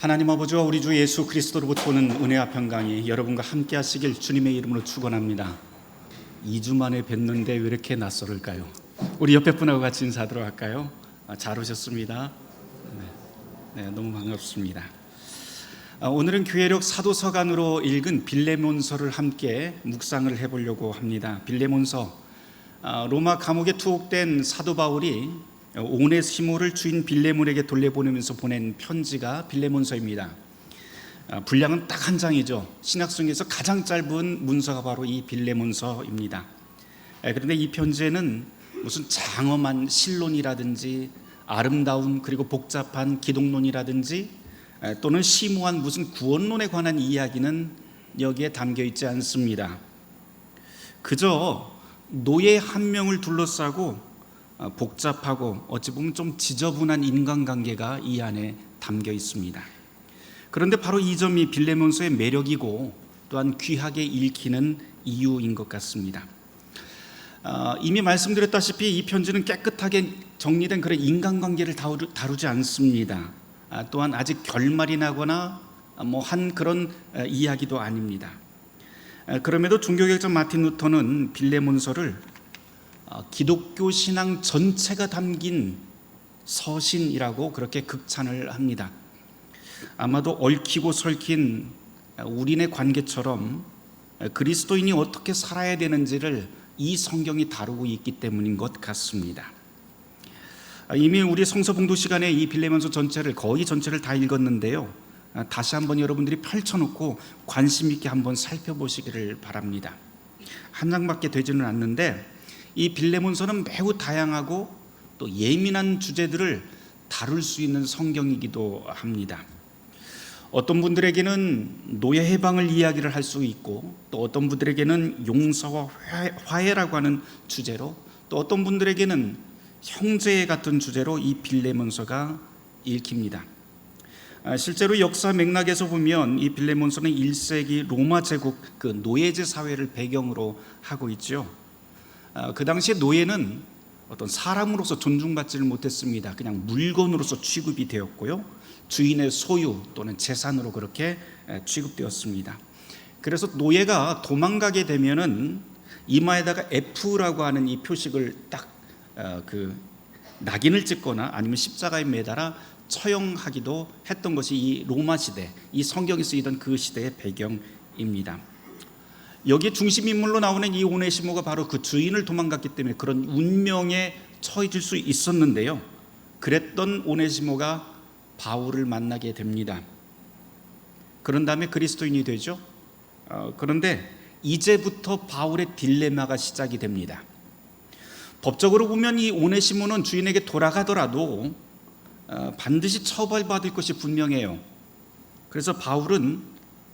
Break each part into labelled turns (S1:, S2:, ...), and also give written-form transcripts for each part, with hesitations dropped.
S1: 하나님 아버지와 우리 주 예수 그리스도로부터 오는 은혜와 평강이 여러분과 함께 하시길 주님의 이름으로 축원합니다. 2주 만에 뵙는데 왜 이렇게 낯설을까요? 우리 옆에 분하고 같이 인사하도록 할까요? 잘 오셨습니다. 네, 너무 반갑습니다. 오늘은 교회력 사도서간으로 읽은 빌레몬서를 함께 묵상을 해보려고 합니다. 빌레몬서, 로마 감옥에 투옥된 사도 바울이 오네시모를 주인 빌레몬에게 돌려보내면서 보낸 편지가 빌레몬서입니다. 분량은 딱 한 장이죠. 신약성에서 가장 짧은 문서가 바로 이 빌레몬서입니다. 그런데 이 편지에는 무슨 장엄한 신론이라든지 아름다운 그리고 복잡한 기독론이라든지 또는 심오한 무슨 구원론에 관한 이야기는 여기에 담겨 있지 않습니다. 그저 노예 한 명을 둘러싸고 복잡하고 어찌 보면 좀 지저분한 인간관계가 이 안에 담겨 있습니다. 그런데 바로 이 점이 빌레몬서의 매력이고 또한 귀하게 읽히는 이유인 것 같습니다. 이미 말씀드렸다시피 이 편지는 깨끗하게 정리된 그런 인간관계를 다루지 않습니다. 또한 아직 결말이 나거나 한 그런 이야기도 아닙니다. 그럼에도 종교개혁자 마틴 루터는 빌레몬서를 기독교 신앙 전체가 담긴 서신이라고 그렇게 극찬을 합니다. 아마도 얽히고 설킨 우리네 관계처럼 그리스도인이 어떻게 살아야 되는지를 이 성경이 다루고 있기 때문인 것 같습니다. 이미 우리 성서봉독 시간에 이 빌레몬서 거의 전체를 다 읽었는데요. 다시 한번 여러분들이 펼쳐놓고 관심 있게 한번 살펴보시기를 바랍니다. 한 장밖에 되지는 않는데 이 빌레몬서는 매우 다양하고 또 예민한 주제들을 다룰 수 있는 성경이기도 합니다. 어떤 분들에게는 노예 해방을 이야기를 할 수 있고 또 어떤 분들에게는 용서와 화해라고 하는 주제로 또 어떤 분들에게는 형제 같은 주제로 이 빌레몬서가 읽힙니다. 실제로 역사 맥락에서 보면 이 빌레몬서는 1세기 로마 제국 그 노예제 사회를 배경으로 하고 있죠. 그 당시에 노예는 어떤 사람으로서 존중받지를 못했습니다. 그냥 물건으로서 취급이 되었고요. 주인의 소유 또는 재산으로 그렇게 취급되었습니다. 그래서 노예가 도망가게 되면은 이마에다가 F라고 하는 이 표식을 딱 낙인을 찍거나 아니면 십자가에 매달아 처형하기도 했던 것이 이 로마 시대, 이 성경이 쓰이던 그 시대의 배경입니다. 여기에 중심인물로 나오는 이 오네시모가 바로 그 주인을 도망갔기 때문에 그런 운명에 처해질 수 있었는데요. 그랬던 오네시모가 바울을 만나게 됩니다. 그런 다음에 그리스도인이 되죠. 그런데 이제부터 바울의 딜레마가 시작이 됩니다. 법적으로 보면 이 오네시모는 주인에게 돌아가더라도 반드시 처벌받을 것이 분명해요. 그래서 바울은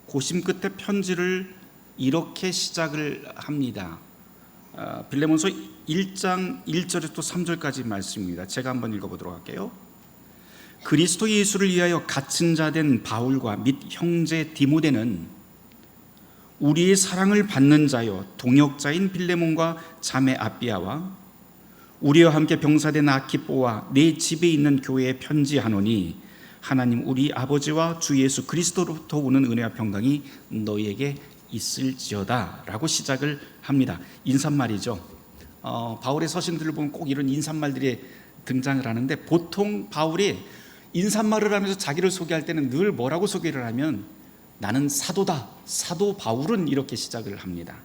S1: 고심 끝에 편지를 이렇게 시작을 합니다. 빌레몬서 1장 1절에서 3절까지 말씀입니다. 제가 한번 읽어보도록 할게요. 그리스도 예수를 위하여 갇힌 자 된 바울과 및 형제 디모데는 우리의 사랑을 받는 자여 동역자인 빌레몬과 자매 아비아와 우리와 함께 병사된 아키뽀와 내 집에 있는 교회에 편지하노니 하나님 우리 아버지와 주 예수 그리스도로부터 오는 은혜와 평강이 너희에게 있을지어다 라고 시작을 합니다. 인사말이죠. 바울의 서신들을 보면 꼭 이런 인사말들이 등장을 하는데 보통 바울이 인사말을 하면서 자기를 소개할 때는 늘 뭐라고 소개를 하면 나는 사도다, 사도 바울은 이렇게 시작을 합니다.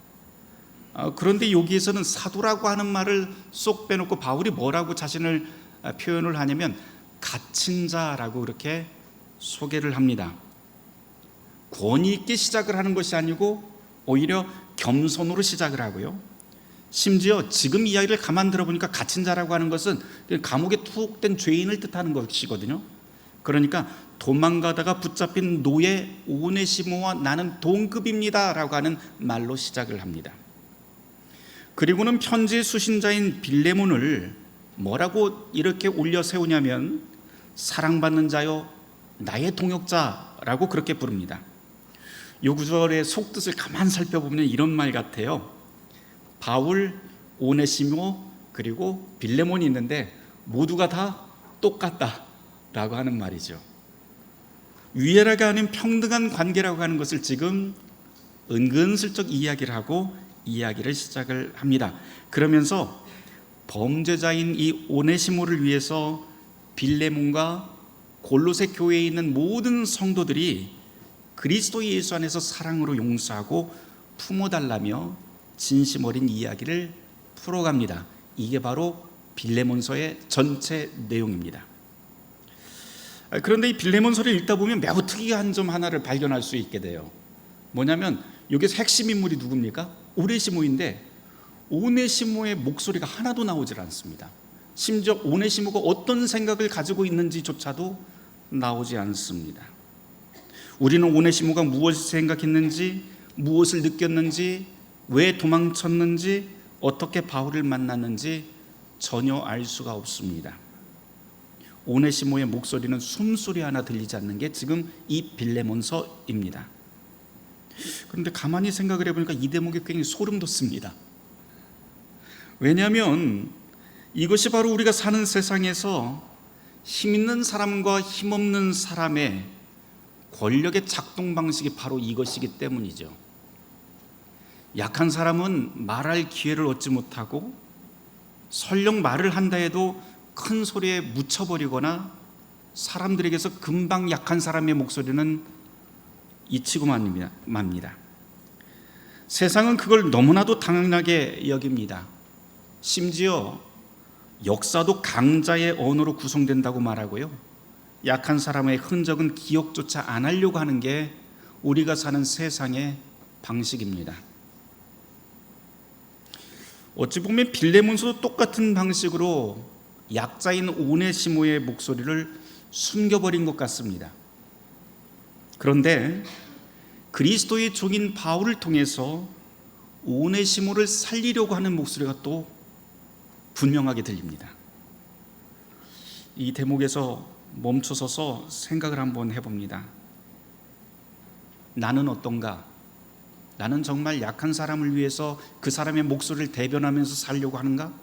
S1: 그런데 여기에서는 사도라고 하는 말을 쏙 빼놓고 바울이 뭐라고 자신을 표현을 하냐면 갇힌 자라고 그렇게 소개를 합니다. 권위 있게 시작을 하는 것이 아니고 오히려 겸손으로 시작을 하고요. 심지어 지금 이야기를 가만 들어보니까 갇힌 자라고 하는 것은 감옥에 투옥된 죄인을 뜻하는 것이거든요. 그러니까 도망가다가 붙잡힌 노예 오네시모와 나는 동급입니다 라고 하는 말로 시작을 합니다. 그리고는 편지의 수신자인 빌레몬을 뭐라고 이렇게 올려 세우냐면 사랑받는 자요 나의 동역자라고 그렇게 부릅니다. 요 구절의 속뜻을 가만 살펴보면 이런 말 같아요. 바울, 오네시모 그리고 빌레몬이 있는데 모두가 다 똑같다라고 하는 말이죠. 위에라가 하는 평등한 관계라고 하는 것을 지금 은근슬쩍 이야기를 하고 이야기를 시작을 합니다. 그러면서 범죄자인 이 오네시모를 위해서 빌레몬과 골로새 교회에 있는 모든 성도들이 그리스도 예수 안에서 사랑으로 용서하고 품어달라며 진심 어린 이야기를 풀어갑니다. 이게 바로 빌레몬서의 전체 내용입니다. 그런데 이 빌레몬서를 읽다 보면 매우 특이한 점 하나를 발견할 수 있게 돼요. 뭐냐면 여기서 핵심 인물이 누굽니까? 오네시모인데 오네시모의 목소리가 하나도 나오질 않습니다. 심지어 오네시모가 어떤 생각을 가지고 있는지조차도 나오지 않습니다. 우리는 오네시모가 무엇을 생각했는지, 무엇을 느꼈는지, 왜 도망쳤는지, 어떻게 바울을 만났는지 전혀 알 수가 없습니다. 오네시모의 목소리는 숨소리 하나 들리지 않는 게 지금 이 빌레몬서입니다. 그런데 가만히 생각을 해보니까 이 대목이 굉장히 소름 돋습니다. 왜냐하면 이것이 바로 우리가 사는 세상에서 힘 있는 사람과 힘없는 사람의 권력의 작동 방식이 바로 이것이기 때문이죠. 약한 사람은 말할 기회를 얻지 못하고 설령 말을 한다 해도 큰 소리에 묻혀버리거나 사람들에게서 금방 약한 사람의 목소리는 잊히고 맙니다. 세상은 그걸 너무나도 당연하게 여깁니다. 심지어 역사도 강자의 언어로 구성된다고 말하고요. 약한 사람의 흔적은 기억조차 안 하려고 하는 게 우리가 사는 세상의 방식입니다. 어찌 보면 빌레몬서도 똑같은 방식으로 약자인 오네시모의 목소리를 숨겨버린 것 같습니다. 그런데 그리스도의 종인 바울을 통해서 오네시모를 살리려고 하는 목소리가 또 분명하게 들립니다. 이 대목에서 멈춰서서 생각을 한번 해봅니다. 나는 어떤가? 나는 정말 약한 사람을 위해서 그 사람의 목소리를 대변하면서 살려고 하는가?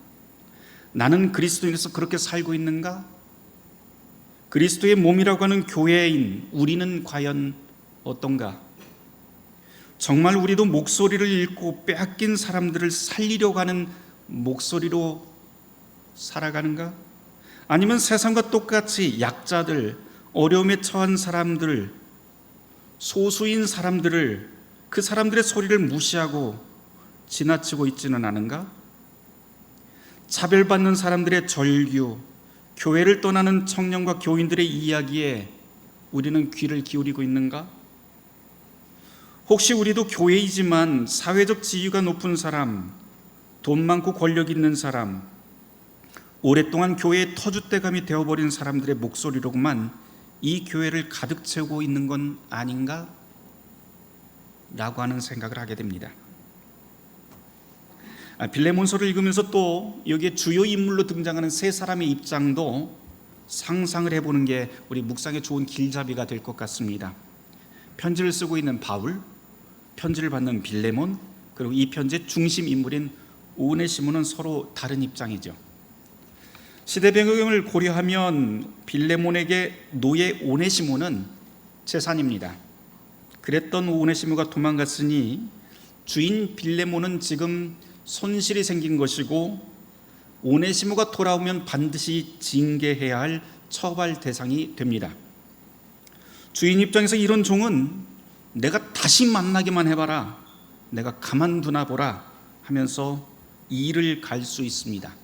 S1: 나는 그리스도인에서 그렇게 살고 있는가? 그리스도의 몸이라고 하는 교회인 우리는 과연 어떤가? 정말 우리도 목소리를 잃고 빼앗긴 사람들을 살리려고 하는 목소리로 살아가는가? 아니면 세상과 똑같이 약자들, 어려움에 처한 사람들, 소수인 사람들을, 그 사람들의 소리를 무시하고 지나치고 있지는 않은가? 차별받는 사람들의 절규, 교회를 떠나는 청년과 교인들의 이야기에 우리는 귀를 기울이고 있는가? 혹시 우리도 교회이지만 사회적 지위가 높은 사람, 돈 많고 권력 있는 사람, 오랫동안 교회의 터줏대감이 되어버린 사람들의 목소리로만 이 교회를 가득 채우고 있는 건 아닌가? 라고 하는 생각을 하게 됩니다. 빌레몬서를 읽으면서 또 여기에 주요 인물로 등장하는 세 사람의 입장도 상상을 해보는 게 우리 묵상에 좋은 길잡이가 될 것 같습니다. 편지를 쓰고 있는 바울, 편지를 받는 빌레몬, 그리고 이 편지의 중심 인물인 오네시모는 서로 다른 입장이죠. 시대 배경을 고려하면 빌레몬에게 노예 오네시모는 재산입니다. 그랬던 오네시모가 도망갔으니 주인 빌레몬은 지금 손실이 생긴 것이고 오네시모가 돌아오면 반드시 징계해야 할 처벌 대상이 됩니다. 주인 입장에서 이런 종은 내가 다시 만나기만 해봐라, 내가 가만두나 보라 하면서 일을 갈 수 있습니다.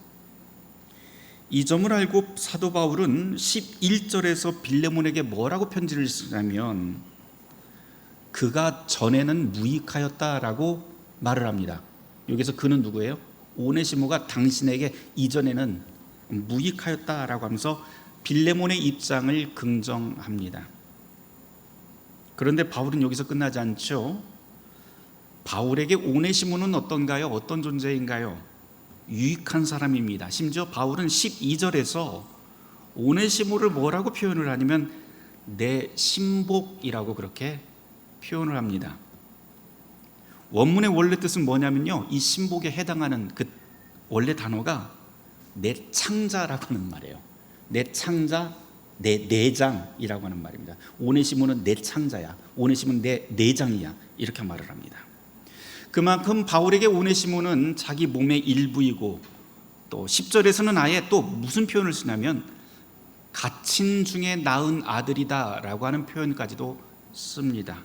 S1: 이 점을 알고 사도 바울은 11절에서 빌레몬에게 뭐라고 편지를 쓰냐면 그가 전에는 무익하였다라고 말을 합니다. 여기서 그는 누구예요? 오네시모가 당신에게 이전에는 무익하였다라고 하면서 빌레몬의 입장을 긍정합니다. 그런데 바울은 여기서 끝나지 않죠. 바울에게 오네시모는 어떤가요? 어떤 존재인가요? 유익한 사람입니다. 심지어 바울은 12절에서 오네시모를 뭐라고 표현을 하냐면 내 신복이라고 그렇게 표현을 합니다. 원문의 원래 뜻은 뭐냐면요, 이 신복에 해당하는 그 원래 단어가 내 창자라고 하는 말이에요. 내 창자, 내 내장이라고 하는 말입니다. 오네시모는 내 창자야. 오네시모는 내 내장이야. 이렇게 말을 합니다. 그만큼 바울에게 오네시모는 자기 몸의 일부이고, 또 10절에서는 아예 또 무슨 표현을 쓰냐면 갇힌 중에 낳은 아들이다 라고 하는 표현까지도 씁니다.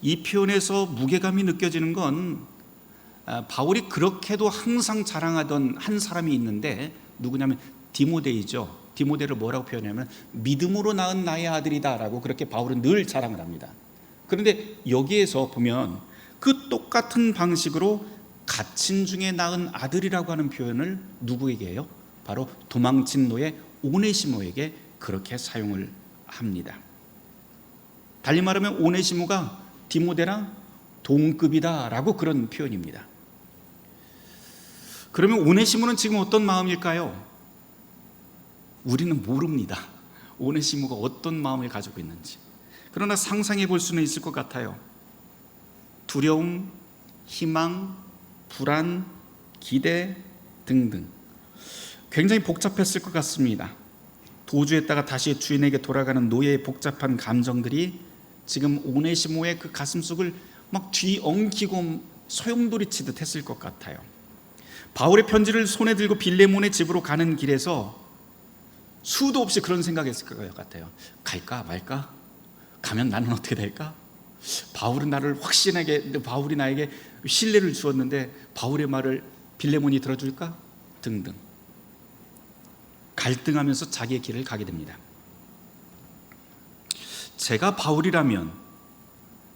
S1: 이 표현에서 무게감이 느껴지는 건 바울이 그렇게도 항상 자랑하던 한 사람이 있는데, 누구냐면 디모데이죠. 디모데를 뭐라고 표현하냐면 믿음으로 낳은 나의 아들이다 라고 그렇게 바울은 늘 자랑을 합니다. 그런데 여기에서 보면 그 똑같은 방식으로 갇힌 중에 낳은 아들이라고 하는 표현을 누구에게 해요? 바로 도망친 노예 오네시모에게 그렇게 사용을 합니다. 달리 말하면 오네시모가 디모데랑 동급이다 라고 그런 표현입니다. 그러면 오네시모는 지금 어떤 마음일까요? 우리는 모릅니다. 오네시모가 어떤 마음을 가지고 있는지. 그러나 상상해 볼 수는 있을 것 같아요. 두려움, 희망, 불안, 기대 등등 굉장히 복잡했을 것 같습니다. 도주했다가 다시 주인에게 돌아가는 노예의 복잡한 감정들이 지금 오네시모의 그 가슴속을 막 뒤엉키고 소용돌이치듯 했을 것 같아요. 바울의 편지를 손에 들고 빌레몬의 집으로 가는 길에서 수도 없이 그런 생각했을 것 같아요. 갈까 말까? 가면 나는 어떻게 될까? 바울은 나를 확신하게, 바울이 나에게 신뢰를 주었는데 바울의 말을 빌레몬이 들어줄까? 등등 갈등하면서 자기의 길을 가게 됩니다. 제가 바울이라면,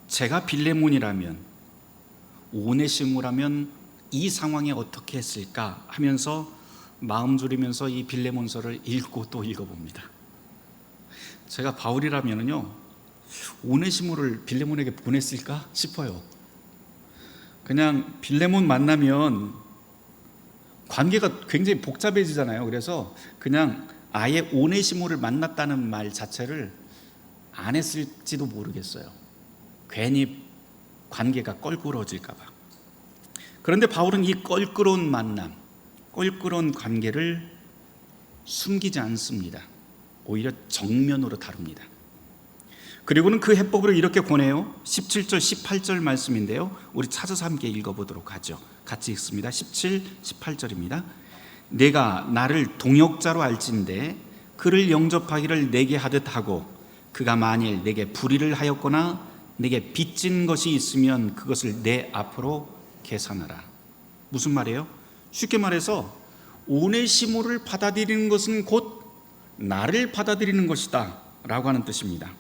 S1: 제가 빌레몬이라면, 오네시모라면 이 상황에 어떻게 했을까 하면서 마음 졸이면서 이 빌레몬서를 읽고 또 읽어봅니다. 제가 바울이라면요, 오네시모를 빌레몬에게 보냈을까 싶어요. 그냥 빌레몬 만나면 관계가 굉장히 복잡해지잖아요. 그래서 그냥 아예 오네시모를 만났다는 말 자체를 안 했을지도 모르겠어요. 괜히 관계가 껄끄러워질까 봐. 그런데 바울은 이 껄끄러운 만남, 껄끄러운 관계를 숨기지 않습니다. 오히려 정면으로 다룹니다. 그리고는 그 해법으로 이렇게 권해요. 17절 18절 말씀인데요, 우리 찾아서 함께 읽어보도록 하죠. 같이 읽습니다. 17, 18절입니다. 내가 나를 동역자로 알진대 그를 영접하기를 내게 하듯 하고, 그가 만일 내게 불의를 하였거나 내게 빚진 것이 있으면 그것을 내 앞으로 계산하라. 무슨 말이에요? 쉽게 말해서 오네시모를 받아들이는 것은 곧 나를 받아들이는 것이다 라고 하는 뜻입니다.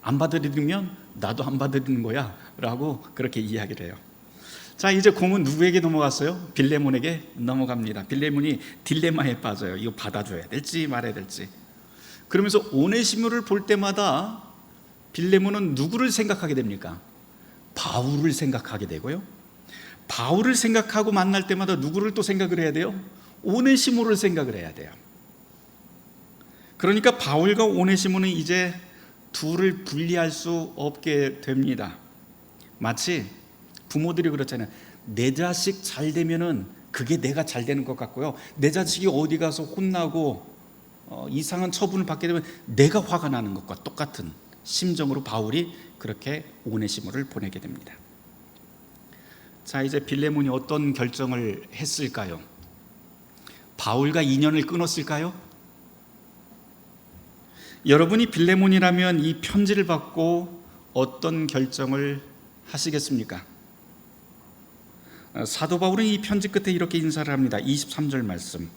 S1: 안 받아들이면 나도 안 받아들이는 거야 라고 그렇게 이야기를 해요. 자, 이제 공은 누구에게 넘어갔어요? 빌레몬에게 넘어갑니다. 빌레몬이 딜레마에 빠져요. 이거 받아줘야 될지 말아야 될지. 그러면서 오네시모를 볼 때마다 빌레몬은 누구를 생각하게 됩니까? 바울을 생각하게 되고요, 바울을 생각하고 만날 때마다 누구를 또 생각을 해야 돼요? 오네시모를 생각을 해야 돼요. 그러니까 바울과 오네시모는 이제 둘을 분리할 수 없게 됩니다. 마치 부모들이 그렇잖아요. 내 자식 잘 되면은 그게 내가 잘 되는 것 같고요, 내 자식이 어디 가서 혼나고 이상한 처분을 받게 되면 내가 화가 나는 것과 똑같은 심정으로 바울이 그렇게 오네시모를 보내게 됩니다. 자, 이제 빌레몬이 어떤 결정을 했을까요? 바울과 인연을 끊었을까요? 여러분이 빌레몬이라면 이 편지를 받고 어떤 결정을 하시겠습니까? 사도 바울은 이 편지 끝에 이렇게 인사를 합니다. 23절 말씀.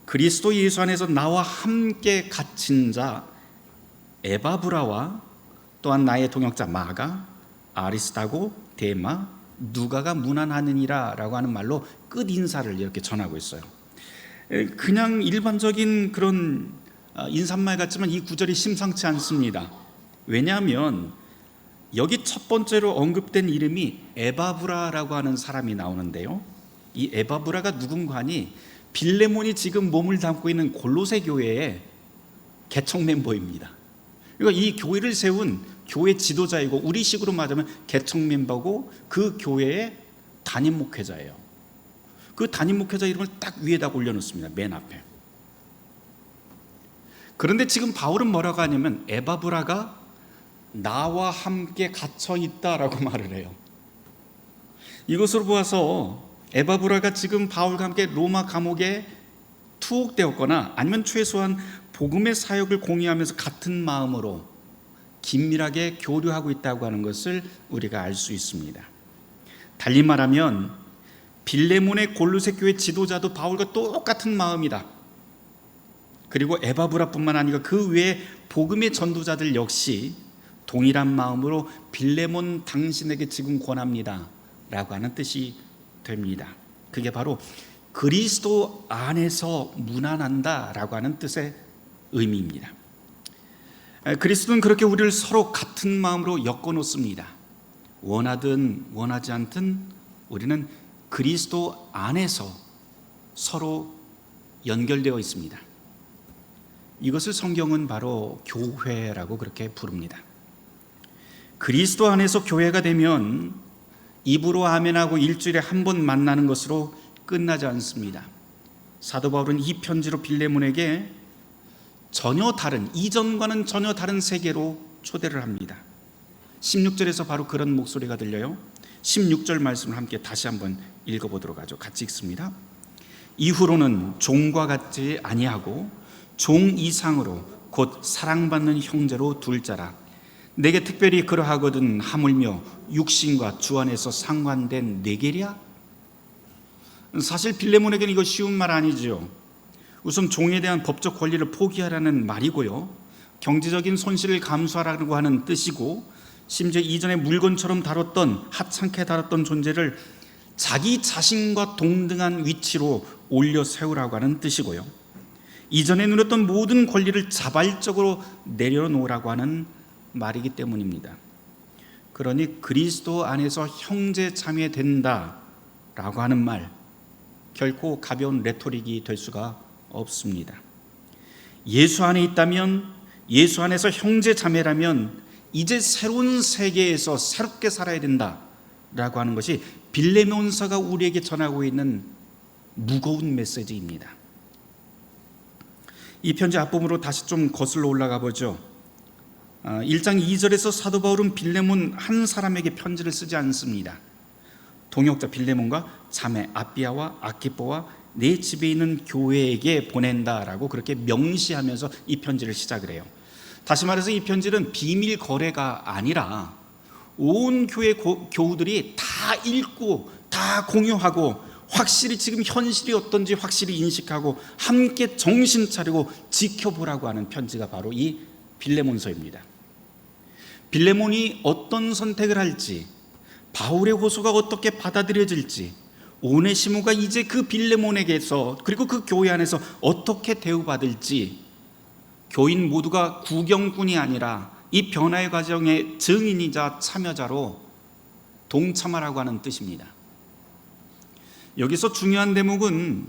S1: 그리스도 예수 안에서 나와 함께 갇힌 자 에바브라와 또한 나의 동역자 마가, 아리스타고, 데마, 누가가 문안하느니라 라고 하는 말로 끝 인사를 이렇게 전하고 있어요. 그냥 일반적인 그런 인사말 같지만 이 구절이 심상치 않습니다. 왜냐하면 여기 첫 번째로 언급된 이름이 에바브라라고 하는 사람이 나오는데요, 이 에바브라가 누군가 하니 빌레몬이 지금 몸을 담고 있는 골로새 교회의 개척 멤버입니다. 그러니까 이 교회를 세운 교회 지도자이고 우리식으로 말하면 개척 멤버고 그 교회의 담임 목회자예요. 그 담임 목회자 이름을 딱 위에다 올려놓습니다. 맨 앞에. 그런데 지금 바울은 뭐라고 하냐면 에바브라가 나와 함께 갇혀 있다라고 말을 해요. 이것으로 보아서 에바브라가 지금 바울과 함께 로마 감옥에 투옥되었거나 아니면 최소한 복음의 사역을 공유하면서 같은 마음으로 긴밀하게 교류하고 있다고 하는 것을 우리가 알 수 있습니다. 달리 말하면 빌레몬의 골로새 교회 지도자도 바울과 똑같은 마음이다. 그리고 에바브라뿐만 아니라 그 외에 복음의 전도자들 역시 동일한 마음으로 빌레몬 당신에게 지금 권합니다 라고 하는 뜻이 됩니다. 그게 바로 그리스도 안에서 문안한다 라고 하는 뜻의 의미입니다. 그리스도는 그렇게 우리를 서로 같은 마음으로 엮어놓습니다. 원하든 원하지 않든 우리는 그리스도 안에서 서로 연결되어 있습니다. 이것을 성경은 바로 교회라고 그렇게 부릅니다. 그리스도 안에서 교회가 되면 입으로 아멘하고 일주일에 한 번 만나는 것으로 끝나지 않습니다. 사도 바울은 이 편지로 빌레몬에게 전혀 다른, 이전과는 전혀 다른 세계로 초대를 합니다. 16절에서 바로 그런 목소리가 들려요. 16절 말씀을 함께 다시 한번 읽어보도록 하죠. 같이 읽습니다. 이후로는 종과 같지 아니하고 종 이상으로 곧 사랑받는 형제로 둘 자라. 내게 특별히 그러하거든 하물며 육신과 주 안에서 상관된 내게랴? 사실 빌레몬에게는 이거 쉬운 말 아니죠. 우선 종에 대한 법적 권리를 포기하라는 말이고요, 경제적인 손실을 감수하라고 하는 뜻이고, 심지어 이전에 물건처럼 다뤘던, 하찮게 다뤘던 존재를 자기 자신과 동등한 위치로 올려 세우라고 하는 뜻이고요, 이전에 누렸던 모든 권리를 자발적으로 내려놓으라고 하는 말이기 때문입니다. 그러니 그리스도 안에서 형제 자매 된다라고 하는 말, 결코 가벼운 레토릭이 될 수가 없습니다. 예수 안에 있다면, 예수 안에서 형제 자매라면 이제 새로운 세계에서 새롭게 살아야 된다라고 하는 것이 빌레몬서가 우리에게 전하고 있는 무거운 메시지입니다. 이 편지 앞부분으로 다시 좀 거슬러 올라가 보죠. 1장 2절에서 사도 바울은 빌레몬 한 사람에게 편지를 쓰지 않습니다. 동역자 빌레몬과 자매 아비아와 아키포와 내 집에 있는 교회에게 보낸다라고 그렇게 명시하면서 이 편지를 시작을 해요. 다시 말해서 이 편지는 비밀 거래가 아니라 온 교회 교우들이 다 읽고 다 공유하고 확실히 지금 현실이 어떤지 확실히 인식하고 함께 정신 차리고 지켜보라고 하는 편지가 바로 이 빌레몬서입니다. 빌레몬이 어떤 선택을 할지, 바울의 호소가 어떻게 받아들여질지, 오네시모가 이제 그 빌레몬에게서 그리고 그 교회 안에서 어떻게 대우받을지, 교인 모두가 구경꾼이 아니라 이 변화의 과정의 증인이자 참여자로 동참하라고 하는 뜻입니다. 여기서 중요한 대목은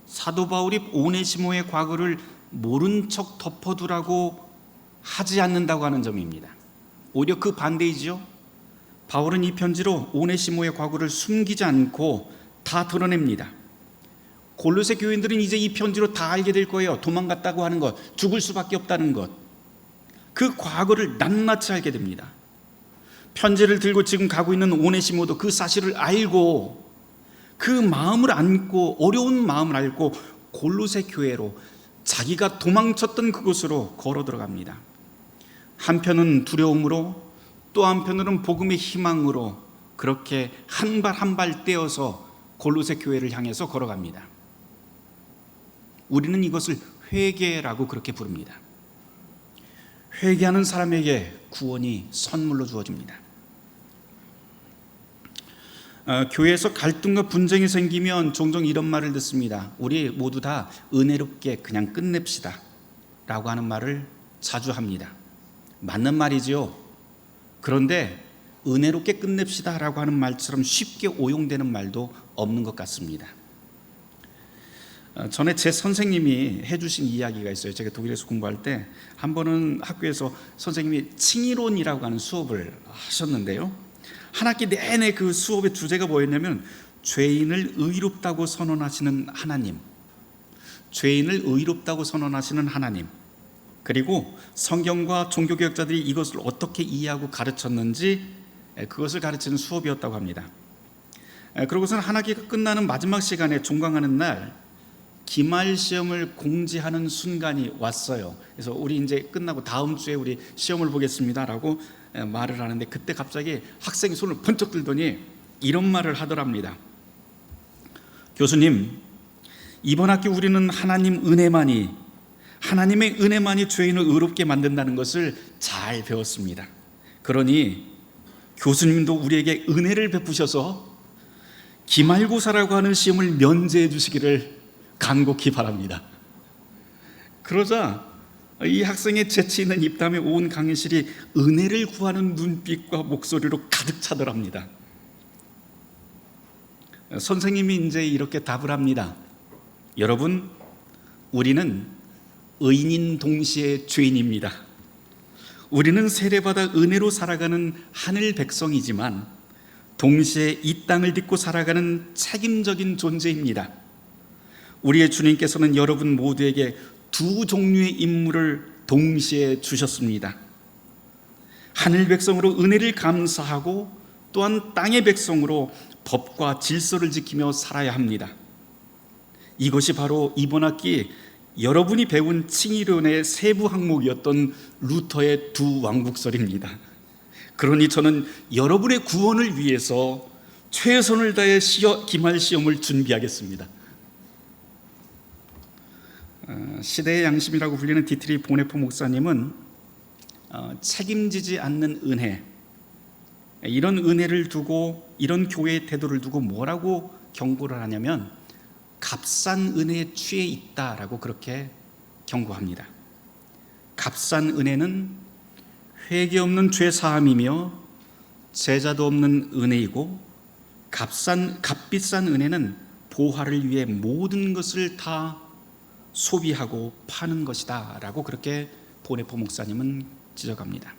S1: 사도 바울이 오네시모의 과거를 모른 척 덮어두라고 하지 않는다고 하는 점입니다. 오히려 그 반대이지요. 바울은 이 편지로 오네시모의 과거를 숨기지 않고 다 드러냅니다. 골로새 교인들은 이제 이 편지로 다 알게 될 거예요. 도망갔다고 하는 것, 죽을 수밖에 없다는 것, 그 과거를 낱낱이 알게 됩니다. 편지를 들고 지금 가고 있는 오네시모도 그 사실을 알고 그 마음을 안고, 어려운 마음을 알고 골로새 교회로, 자기가 도망쳤던 그곳으로 걸어 들어갑니다. 한편은 두려움으로, 또 한편으로는 복음의 희망으로 그렇게 한 발 한 발 떼어서 골로새 교회를 향해서 걸어갑니다. 우리는 이것을 회개라고 그렇게 부릅니다. 회개하는 사람에게 구원이 선물로 주어집니다. 교회에서 갈등과 분쟁이 생기면 종종 이런 말을 듣습니다. 우리 모두 다 은혜롭게 그냥 끝냅시다 라고 하는 말을 자주 합니다. 맞는 말이지요. 그런데 은혜롭게 끝냅시다 라고 하는 말처럼 쉽게 오용되는 말도 없는 것 같습니다. 전에 제 선생님이 해주신 이야기가 있어요. 제가 독일에서 공부할 때 한 번은 학교에서 선생님이 칭의론이라고 하는 수업을 하셨는데요, 한 학기 내내 그 수업의 주제가 뭐였냐면 죄인을 의롭다고 선언하시는 하나님, 죄인을 의롭다고 선언하시는 하나님, 그리고 성경과 종교개혁자들이 이것을 어떻게 이해하고 가르쳤는지 그것을 가르치는 수업이었다고 합니다. 그러고서는 한 학기가 끝나는 마지막 시간에 종강하는 날 기말 시험을 공지하는 순간이 왔어요. 그래서 우리 이제 끝나고 다음 주에 우리 시험을 보겠습니다라고 말을 하는데, 그때 갑자기 학생이 손을 번쩍 들더니 이런 말을 하더랍니다. 교수님, 이번 학기 우리는 하나님의 은혜만이 죄인을 의롭게 만든다는 것을 잘 배웠습니다. 그러니 교수님도 우리에게 은혜를 베푸셔서 기말고사라고 하는 시험을 면제해 주시기를 간곡히 바랍니다. 그러자 이 학생의 재치 있는 입담에 온 강의실이 은혜를 구하는 눈빛과 목소리로 가득 차더랍니다. 선생님이 이제 이렇게 답을 합니다. 여러분, 우리는 의인인 동시에 죄인입니다. 우리는 세례받아 은혜로 살아가는 하늘 백성이지만 동시에 이 땅을 딛고 살아가는 책임적인 존재입니다. 우리의 주님께서는 여러분 모두에게 두 종류의 임무를 동시에 주셨습니다. 하늘 백성으로 은혜를 감사하고 또한 땅의 백성으로 법과 질서를 지키며 살아야 합니다. 이것이 바로 이번 학기 여러분이 배운 칭의론의 세부 항목이었던 루터의 두 왕국설입니다. 그러니 저는 여러분의 구원을 위해서 최선을 다해 기말 시험을 준비하겠습니다. 시대의 양심이라고 불리는 디트리 보네포 목사님은 책임지지 않는 은혜, 이런 은혜를 두고, 이런 교회의 태도를 두고 뭐라고 경고를 하냐면 값싼 은혜에 취해 있다라고 그렇게 경고합니다. 값싼 은혜는 회개 없는 죄 사함이며 제자도 없는 은혜이고, 값비싼 은혜는 보화를 위해 모든 것을 다 소비하고 파는 것이다 라고 그렇게 보네포 목사님은 지적합니다.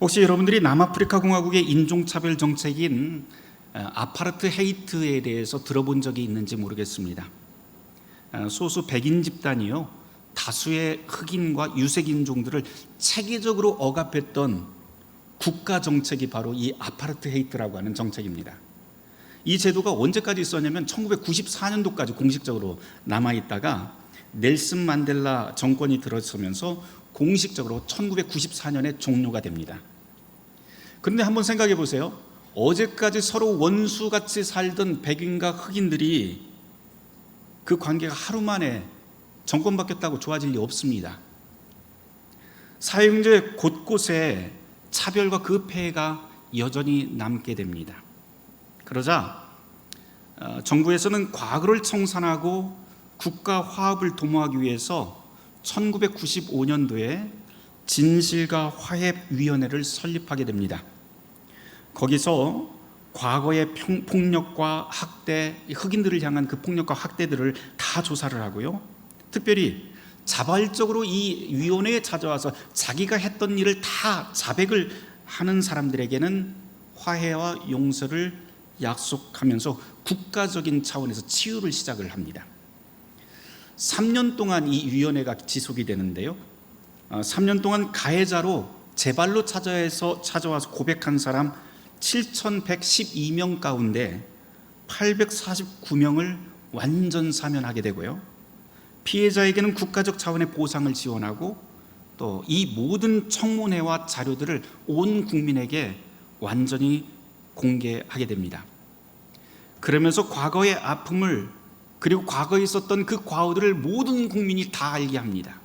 S1: 혹시 여러분들이 남아프리카 공화국의 인종차별 정책인 아파르트헤이트에 대해서 들어본 적이 있는지 모르겠습니다. 소수 백인 집단이요, 다수의 흑인과 유색인종들을 체계적으로 억압했던 국가 정책이 바로 이 아파르트헤이트라고 하는 정책입니다. 이 제도가 언제까지 있었냐면 1994년도까지 공식적으로 남아있다가 넬슨 만델라 정권이 들어서면서 공식적으로 1994년에 종료가 됩니다. 그런데 한번 생각해 보세요. 어제까지 서로 원수같이 살던 백인과 흑인들이 그 관계가 하루 만에 정권 바뀌었다고 좋아질 리 없습니다. 사회경제 곳곳에 차별과 그 폐해가 여전히 남게 됩니다. 그러자 정부에서는 과거를 청산하고 국가 화합을 도모하기 위해서 1995년도에 진실과 화해위원회를 설립하게 됩니다. 거기서 과거의 폭력과 학대, 흑인들을 향한 그 폭력과 학대들을 다 조사를 하고요, 특별히 자발적으로 이 위원회에 찾아와서 자기가 했던 일을 다 자백을 하는 사람들에게는 화해와 용서를 약속하면서 국가적인 차원에서 치유를 시작을 합니다. 3년 동안 이 위원회가 지속이 되는데요, 3년 동안 가해자로 제 발로 찾아와서 고백한 사람 7,112명 가운데 849명을 완전 사면하게 되고요, 피해자에게는 국가적 차원의 보상을 지원하고 또 이 모든 청문회와 자료들을 온 국민에게 완전히 공개하게 됩니다. 그러면서 과거의 아픔을, 그리고 과거에 있었던 그 과오들을 모든 국민이 다 알게 합니다.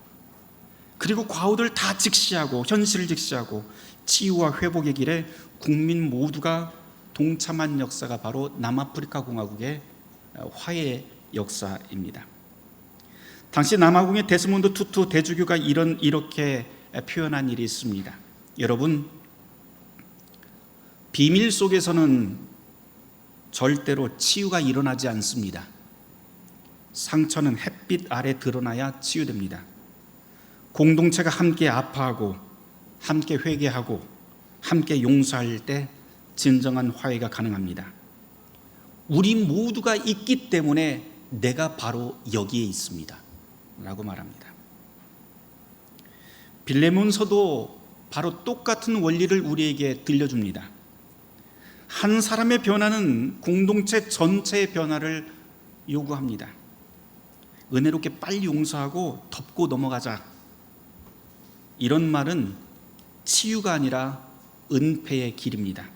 S1: 그리고 과오들을 다 직시하고, 현실을 직시하고 치유와 회복의 길에 국민 모두가 동참한 역사가 바로 남아프리카 공화국의 화해 역사입니다. 당시 남아공의 데스몬드 투투 대주교가 이렇게 표현한 일이 있습니다. 여러분, 비밀 속에서는 절대로 치유가 일어나지 않습니다. 상처는 햇빛 아래 드러나야 치유됩니다. 공동체가 함께 아파하고 함께 회개하고 함께 용서할 때 진정한 화해가 가능합니다. 우리 모두가 있기 때문에 내가 바로 여기에 있습니다 라고 말합니다. 빌레몬서도 바로 똑같은 원리를 우리에게 들려줍니다. 한 사람의 변화는 공동체 전체의 변화를 요구합니다. 은혜롭게 빨리 용서하고 덮고 넘어가자. 이런 말은 치유가 아니라 은폐의 길입니다.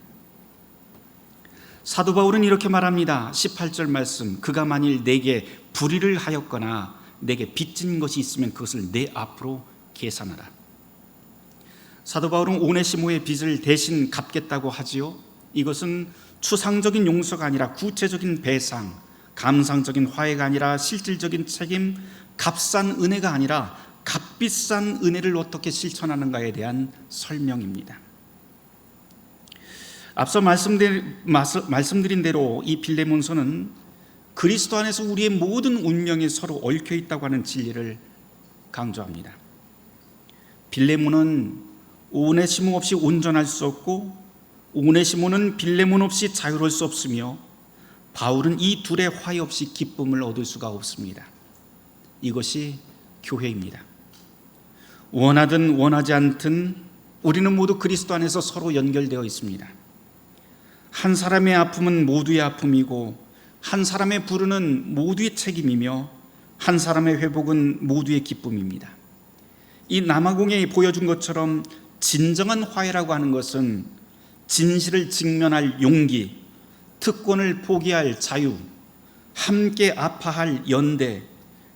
S1: 사도 바울은 이렇게 말합니다. 18절 말씀, 그가 만일 내게 불의를 하였거나 내게 빚진 것이 있으면 그것을 내 앞으로 계산하라. 사도 바울은 오네시모의 빚을 대신 갚겠다고 하지요. 이것은 추상적인 용서가 아니라 구체적인 배상, 감상적인 화해가 아니라 실질적인 책임, 값싼 은혜가 아니라 값비싼 은혜를 어떻게 실천하는가에 대한 설명입니다. 앞서 말씀드린 대로 이 빌레몬서는 그리스도 안에서 우리의 모든 운명이 서로 얽혀 있다고 하는 진리를 강조합니다. 빌레몬은 오네시모 없이 온전할 수 없고 오네시모는 빌레몬 없이 자유로울 수 없으며 바울은 이 둘의 화해 없이 기쁨을 얻을 수가 없습니다. 이것이 교회입니다. 원하든 원하지 않든 우리는 모두 그리스도 안에서 서로 연결되어 있습니다. 한 사람의 아픔은 모두의 아픔이고 한 사람의 부르는 모두의 책임이며 한 사람의 회복은 모두의 기쁨입니다. 이 남아공에 보여준 것처럼 진정한 화해라고 하는 것은 진실을 직면할 용기, 특권을 포기할 자유, 함께 아파할 연대,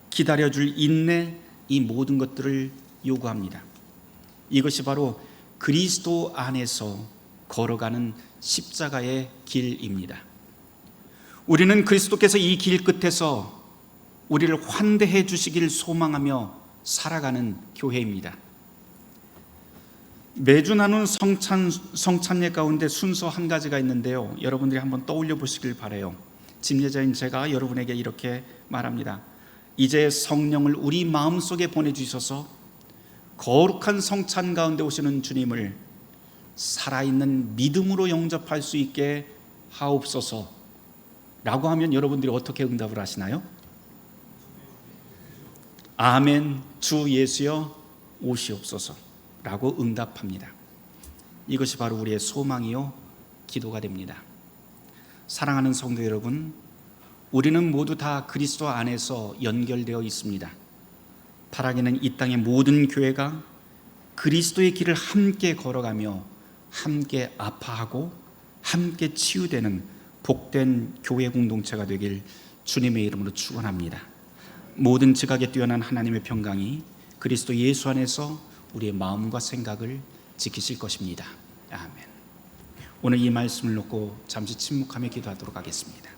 S1: 기다려줄 인내, 이 모든 것들을 요구합니다. 이것이 바로 그리스도 안에서 걸어가는 십자가의 길입니다. 우리는 그리스도께서 이 길 끝에서 우리를 환대해 주시길 소망하며 살아가는 교회입니다. 매주 나눈 성찬례 가운데 순서 한 가지가 있는데요, 여러분들이 한번 떠올려 보시길 바라요. 집례자인 제가 여러분에게 이렇게 말합니다. 이제 성령을 우리 마음속에 보내주셔서 거룩한 성찬 가운데 오시는 주님을 살아있는 믿음으로 영접할 수 있게 하옵소서 라고 하면 여러분들이 어떻게 응답을 하시나요? 아멘, 주 예수여 오시옵소서 라고 응답합니다. 이것이 바로 우리의 소망이요 기도가 됩니다. 사랑하는 성도 여러분, 우리는 모두 다 그리스도 안에서 연결되어 있습니다. 바라기는 이 땅의 모든 교회가 그리스도의 길을 함께 걸어가며 함께 아파하고 함께 치유되는 복된 교회 공동체가 되길 주님의 이름으로 축원합니다. 모든 지각에 뛰어난 하나님의 평강이 그리스도 예수 안에서 우리의 마음과 생각을 지키실 것입니다. 아멘. 오늘 이 말씀을 놓고 잠시 침묵하며 기도하도록 하겠습니다.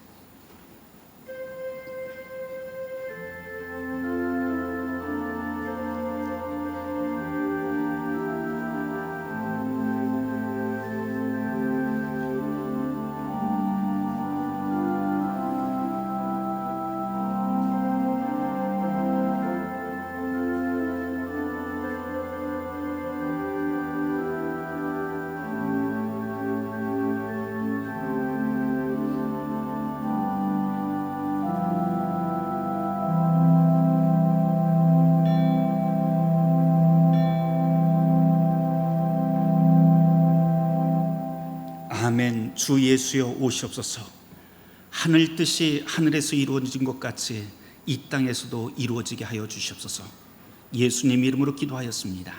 S1: 아멘. 주 예수여 오시옵소서. 하늘 뜻이 하늘에서 이루어진 것 같이 이 땅에서도 이루어지게 하여 주시옵소서. 예수님 이름으로 기도하였습니다.